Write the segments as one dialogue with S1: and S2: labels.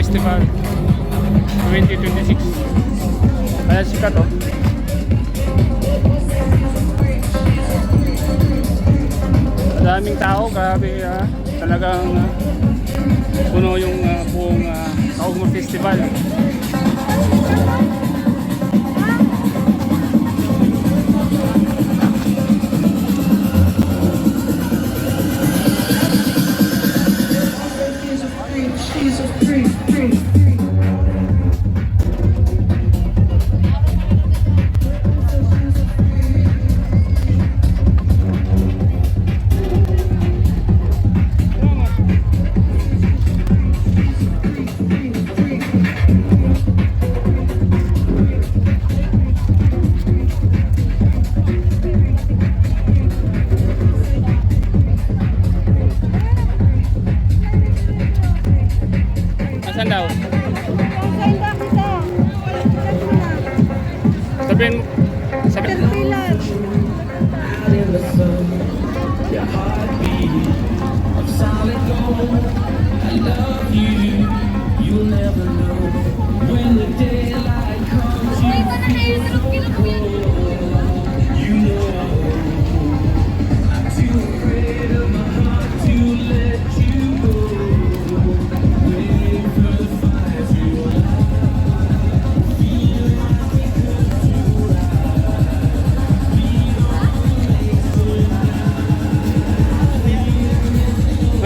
S1: Festival 2026. Kaya sikat oh. Daming tao, grabe talagang puno yung buong Kaugma Festival. Saan daw? Sabihin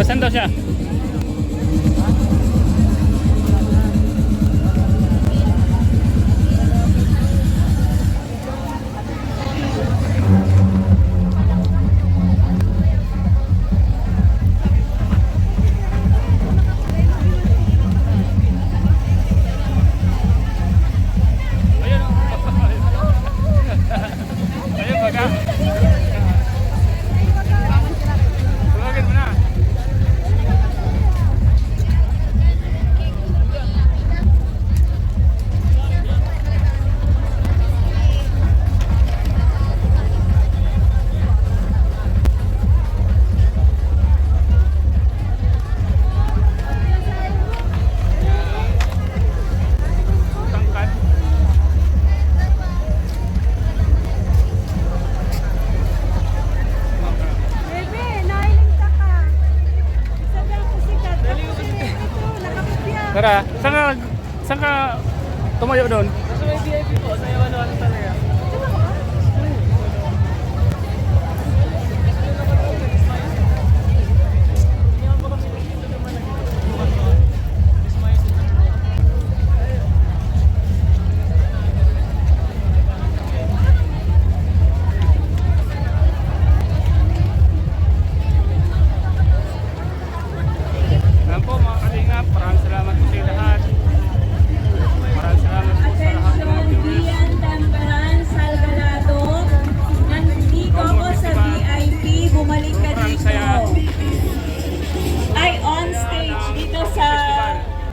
S1: saan daw siya? Tara, saan ka tumayo doon?
S2: Sa may VIP po, sa Yawan-Yawan talaga.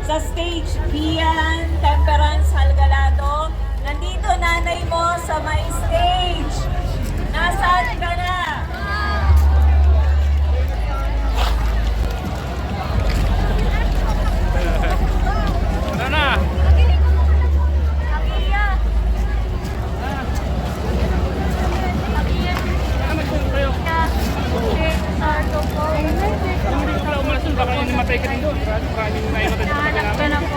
S3: Sa stage, Bian Temperance Salgalado. Nandito nanay mo sa may stage. Nasaan ka na?
S1: Tara na! Baka yung namatay ka din doon. Maraming naimatay sa pagkakalaman.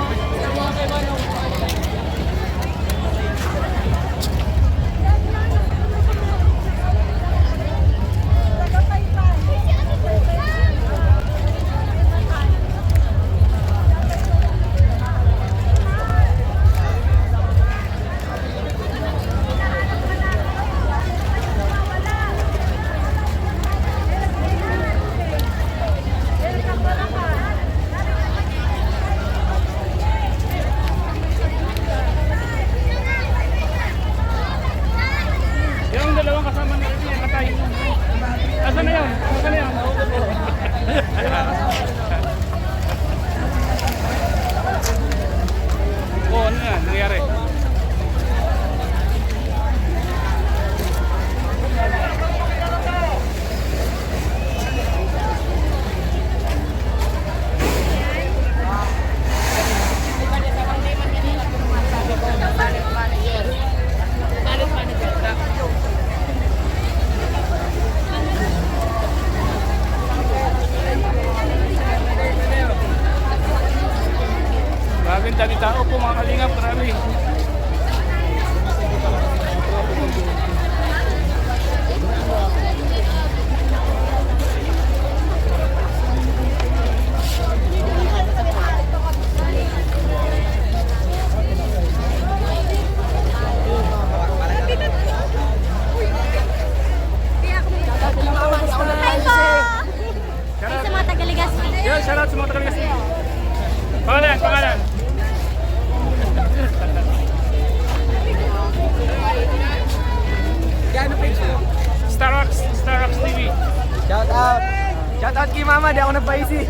S1: Dami tao po mga kalingap, marami.
S4: Hi po! Hi sa mga Tagaligaspi.
S1: Yan, shoutout sa mga Tagaligaspi. Pangalan. Starrocks TV.
S2: Shout out kay mama, di ako nagpaisi.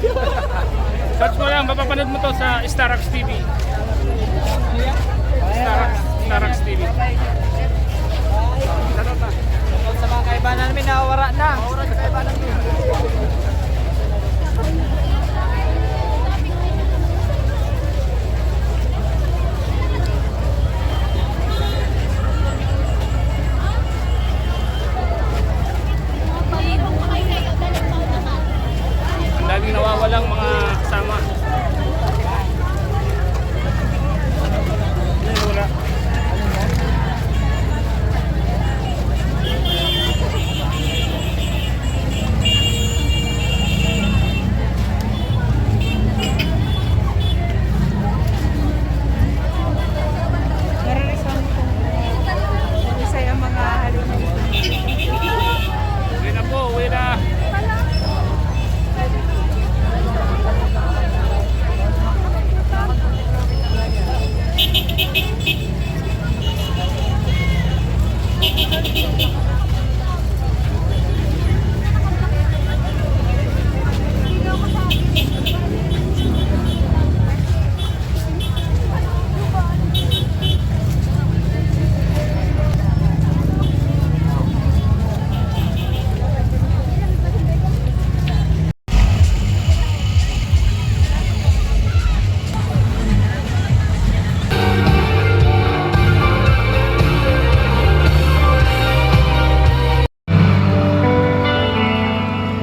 S1: Search mo lang, mapapanood mo to sa Starrocks TV. Starrocks TV. Shoutout na.
S2: Sa mga kaibahan namin, nakawara na. Nakawara sa kaibahan namin.
S1: Ang daming nawawalang mga kasama. Wala. Uwi na po, uwi na.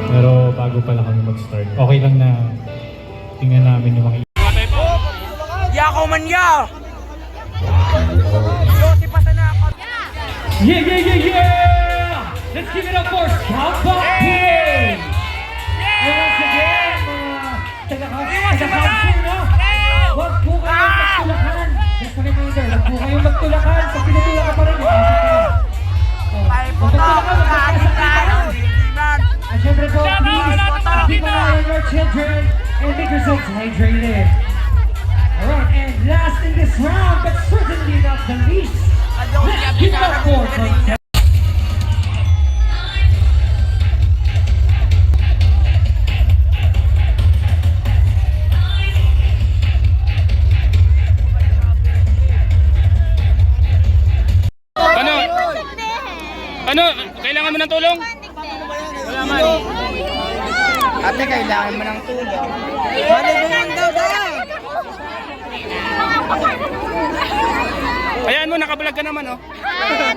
S5: Pero bago pala kami mag-start, okay lang na tingnan namin yung mga
S1: Matay po.
S2: Yako man ya!
S5: Yeah, yeah, yeah, yeah! Let's give it up for Samba Team! And once again, mga taga-Kampo, no? Huwag po kayong magtulakan. Just a reminder, huwag po kayong magtulakan. Pag pinatulakan pa rin, and syempre po, please, keep an eye on your children and make yourselves hydrated. Alright, and last in this round, but certainly not the least, let's give it up for
S1: Ano? Kailangan mo ng tulong? Wala man.
S2: Ate, kailangan mo ng tulong. Malibungan daw daw!
S1: Ayan mo, nakablog ka naman, oh.
S4: Kuya,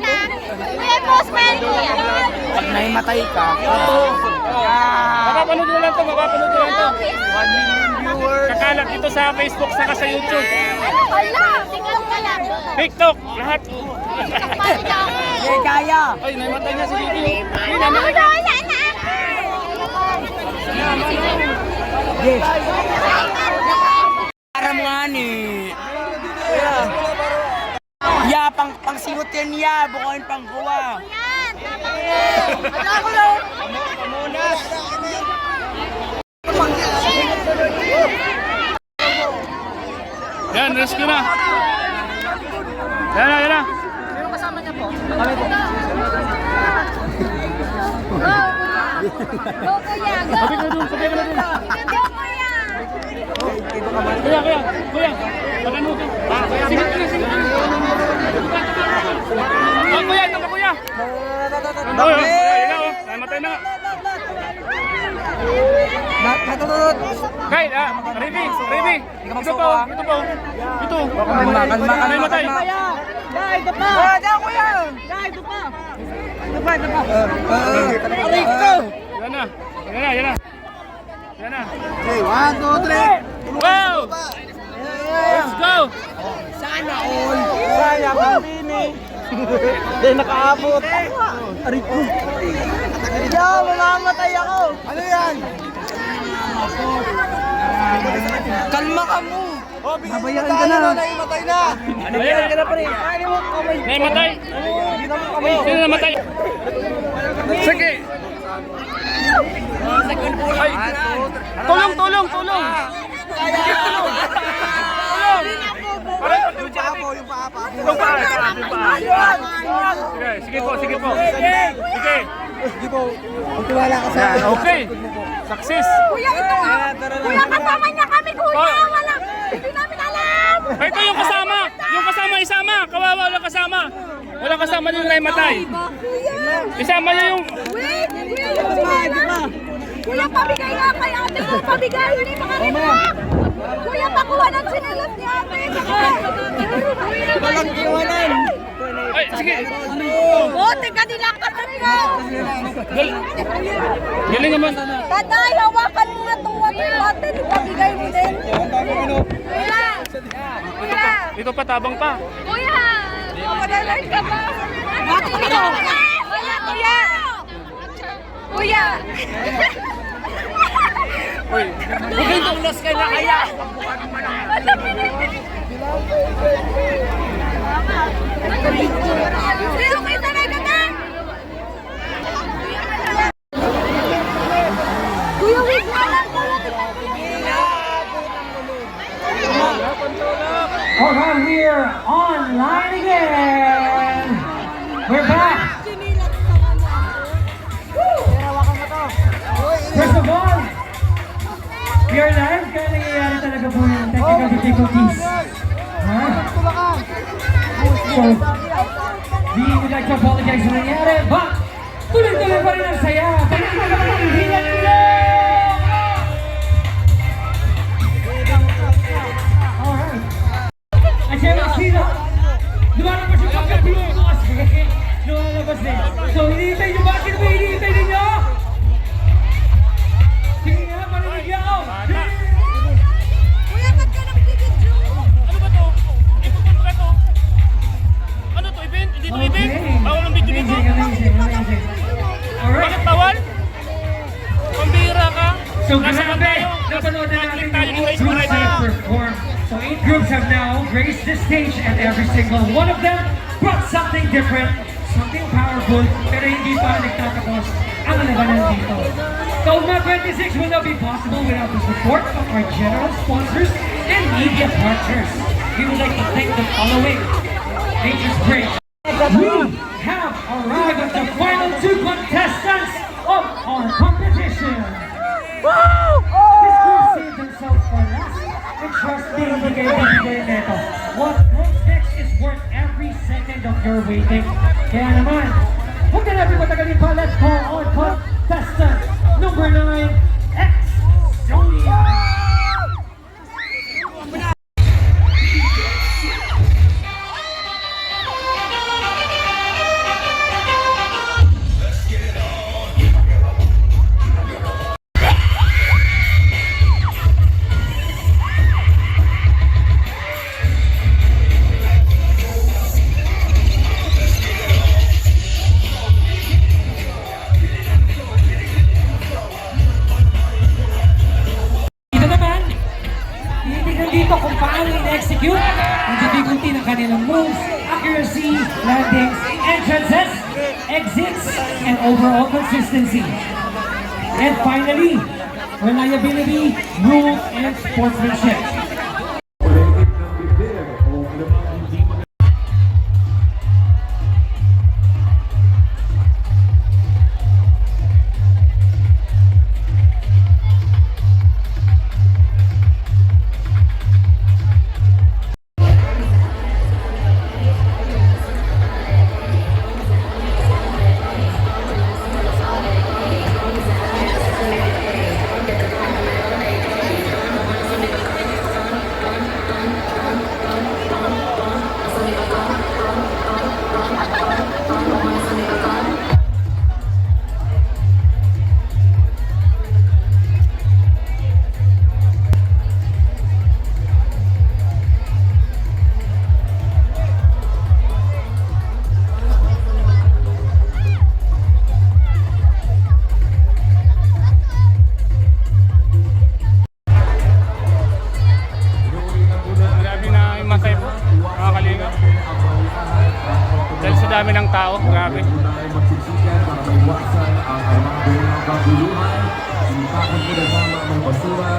S4: post mo yan, kuya.
S2: Pag naimatay ka,
S1: Mapapanood mo lang to, mapapanood mo lang to.
S2: 1 million viewers.
S1: Kakalat dito sa Facebook, saka sa YouTube.
S4: Ano pala? Sikat ka lang.
S1: TikTok, lahat.
S2: Hey, kaya!
S1: Ay, naimatay na si Gigi. Ay,
S4: Ano
S1: naimatay.
S4: wala na?
S2: Yes! Para mo nga ni. Ya, pang singot yan ya, bukain pang kuwa.
S4: Yan.
S2: Wala ko lang.
S1: Yan, rescue na. Yan na.
S2: Sino kasama niya po?
S4: Go, kuya. Go.
S1: Sabi ka na dun.
S4: Go, kuya.
S1: Kuya. Pagano ka? Sige. Oh, kuya, ito ka, kuya. Oh, yan na, oh. Namatay na.
S2: Natutut.
S1: Kay, Rivi. Ito po. Ito.
S2: Kalma.
S1: Namatay.
S2: Ito pa. Diyan, kuya. Ito pa. Aray ko.
S1: Yan na.
S2: Okay, 1, 2, 3.
S1: Wow! Let's go!
S2: Hindi, nakaabot. Aray ko. Yo, mamamatay ako. Ano yan? Kalma ka mo. Babayaran ka na. Naimatay na. Babayaran ka na pa rin.
S1: Naimatay? Sino namatay? Sige. Ay. Tulong, tulong, tulong.
S2: Yung paa.
S1: Sige po, sige po. Sige.
S2: Hindi po. Magtiwala ka sa akin.
S1: Okay. Success.
S4: Kuya, ito nga. Kuya, kasama niya kami, kuya.
S1: Oh.
S4: Wala. Hindi namin alam.
S1: Ito yung kasama. Yung kasama, isama. Kawawa, walang kasama. Walang kasama yung naimatay. Isama niya yung...
S4: Wait, kuya, yung sinila. Kuya, pabigay nga kay ate ko. Pabigay, hindi makaribak. Kuya, pakuha ng sinilas ni ate.
S2: Walang iwanan.
S1: Ay, sige.
S4: Oh, teka nilang kasarino.
S1: Galing naman.
S4: Tatay, hawakan mo nga itong water bottle. Pabigay mo din. Kuya. Kuya.
S1: Ito pa, tabang pa.
S4: Kuya. Mapadalag ka pa. Bakit ito? Kuya, kuya. Kuya.
S1: Uy.
S2: Bigay ulos ka na kaya.
S4: Sino kayo talaga na? Kuya, wait na lang.
S5: Alright, we're online again. We're back. First of all, we are live. Kaya nangyayari talaga po yung technical difficulties. So, we would like to apologize sa nangyari, but tuloy-tuloy pa rin ang saya. Pagkakita ka pa rin hilan nila! Alright. At syempre, sino? Lumalabas yung pagkabiyo ko kasi. Lumalabas din. So, hinihintay nyo ba? Sino ba hinihintay ninyo? Sige nga, marinig niyo ako.
S4: Kuya, ba't ka nag-video?
S1: Ano ba to? Ipupun ba to? Ano to? Event? Hindi to event? Bawal ang video dito?
S5: Amazing. Alright.
S1: Bakit bawal? Pambira ka?
S5: So
S1: Nasaan
S5: grabe,
S1: tayo?
S5: napanood na natin
S1: Tayo
S5: yung
S1: yung
S5: 8 groups have performed. So 8 groups have now graced the stage and every single one of them brought something different, something powerful, pero hindi pa nagtatapos ang labanan dito. Kaugma 26 will not be possible without the support of our general sponsors and media partners. We would like to thank the following. Nature's Great. We have arrived at the final 2 contestants of our competition. This group saved themselves for last, and trust me, hindi kayo bibigay neto. What comes next is worth every second of your waiting. Kaya naman, huwag na natin matagalin pa. Let's call on contestant number 9, X-Sonia. Ito naman, tinitignan dito kung paano in-execute ang difficulty ng kanilang moves, accuracy, landings, entrances, exits, and overall consistency. And finally, reliability, rule, and sportsmanship.
S1: mamatay po. Mga kalinga. Dahil sa dami ng tao, grabe.
S6: Magsiksikan para maiwasan ang mga kaguluhan. Sinipakot po na sama ang mga basura.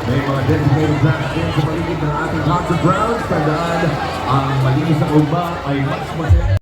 S6: May mga designated blocks din sa paligid ng ating concert grounds. Tandaan, ang malinis na ugma ay mas masaya.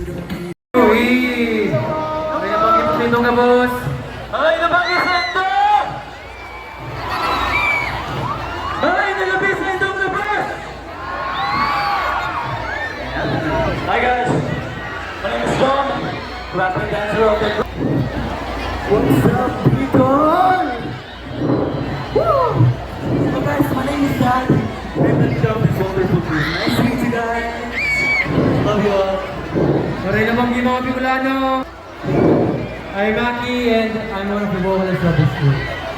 S7: You don't
S5: Hi guys, my name is John, rapping dancer of the group. What's up, people? Woo! So guys, my name is Dan. I'm the leader of this wonderful group. Nice to meet you guys. Love you all. Sorry naman mga Bicolano. I'm Maki and I'm one of the vocalists of this group.